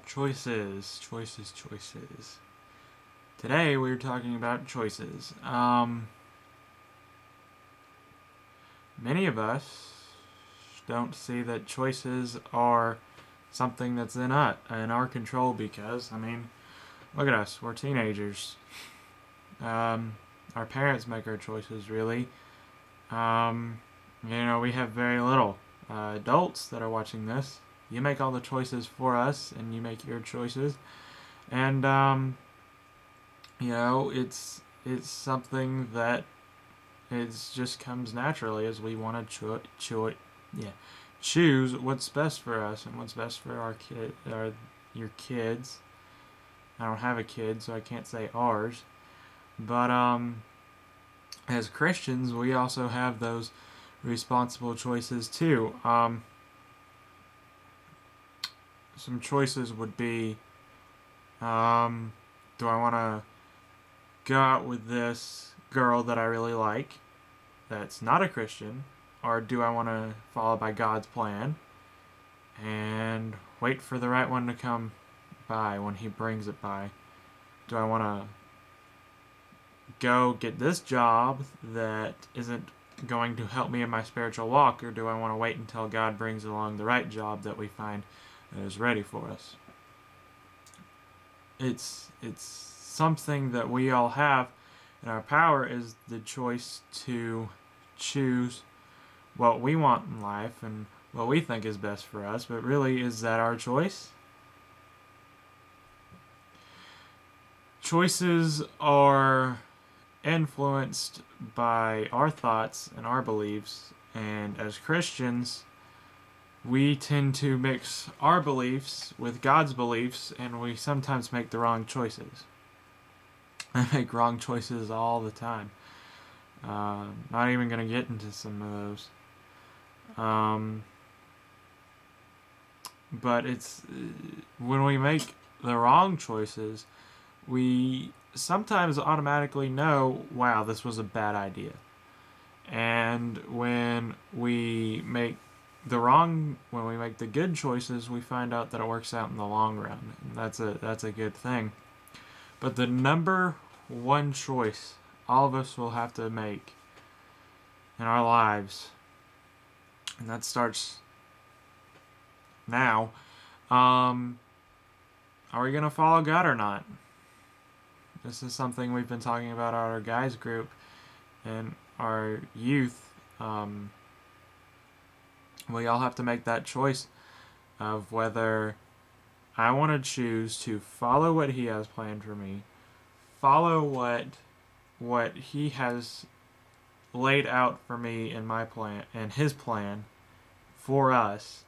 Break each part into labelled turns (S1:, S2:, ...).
S1: Choices, choices, choices. Today we're talking about choices. Many of us don't see that choices are something that's in our control because, look at us. We're teenagers. Our parents make our choices, really. We have very little. Adults that are watching this, you make all the choices for us, and you make your choices. And, it's something that just comes naturally as we want to choose what's best for us and what's best for your kids. I don't have a kid, so I can't say ours. But as Christians, we also have those responsible choices too. Some choices would be, do I want to go out with this girl that I really like that's not a Christian, or do I want to follow by God's plan and wait for the right one to come by when He brings it by? Do I want to go get this job that isn't going to help me in my spiritual walk, or do I want to wait until God brings along the right job that we find that is ready for us? It's something that we all have, and our power is the choice to choose what we want in life and what we think is best for us. But really, is that our choice? Choices are influenced by our thoughts and our beliefs, and as Christians, we tend to mix our beliefs with God's beliefs, and we sometimes make the wrong choices. I make wrong choices all the time. Not even going to get into some of those. But it's when we make the wrong choices, we sometimes automatically know, wow, this was a bad idea. And when we make the good choices, we find out that it works out in the long run. And that's a good thing. But the number one choice all of us will have to make in our lives, and that starts now, are we going to follow God or not? This is something we've been talking about at our guys group and our youth. We all have to make that choice of whether I want to choose to follow what He has planned for me, follow what He has laid out for me in my plan and His plan for us,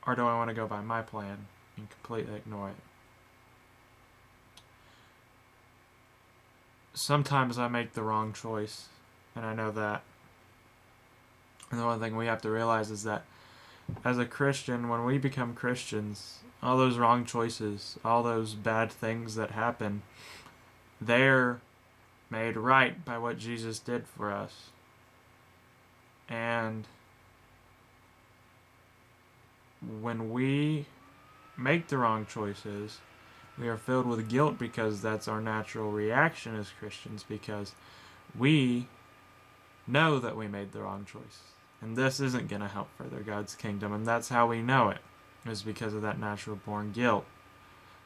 S1: or do I want to go by my plan and completely ignore it? Sometimes I make the wrong choice, and I know that. And the one thing we have to realize is that as a Christian, when we become Christians, all those wrong choices, all those bad things that happen, they're made right by what Jesus did for us. And when we make the wrong choices, we are filled with guilt because that's our natural reaction as Christians, because we know that we made the wrong choice. And this isn't going to help further God's kingdom, and that's how we know it, is because of that natural born guilt.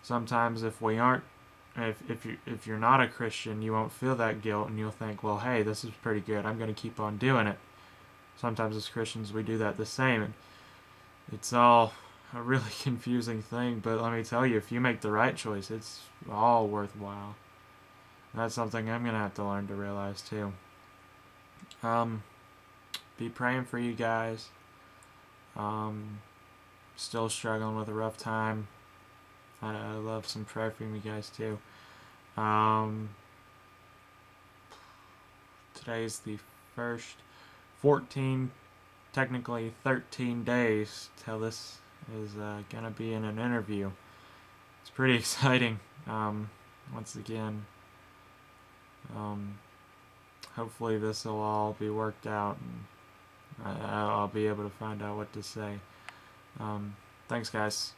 S1: Sometimes if you're not a Christian, you won't feel that guilt, and you'll think, well, hey, this is pretty good, I'm going to keep on doing it. Sometimes as Christians we do that the same, and it's all a really confusing thing, but let me tell you, if you make the right choice, it's all worthwhile. And that's something I'm going to have to learn to realize too. Be praying for you guys. Still struggling with a rough time. I love some prayer from you guys too. Today's the first 14, technically 13 days till this is gonna be in an interview. It's pretty exciting. Once again, hopefully this will all be worked out, and I'll be able to find out what to say. Thanks, guys.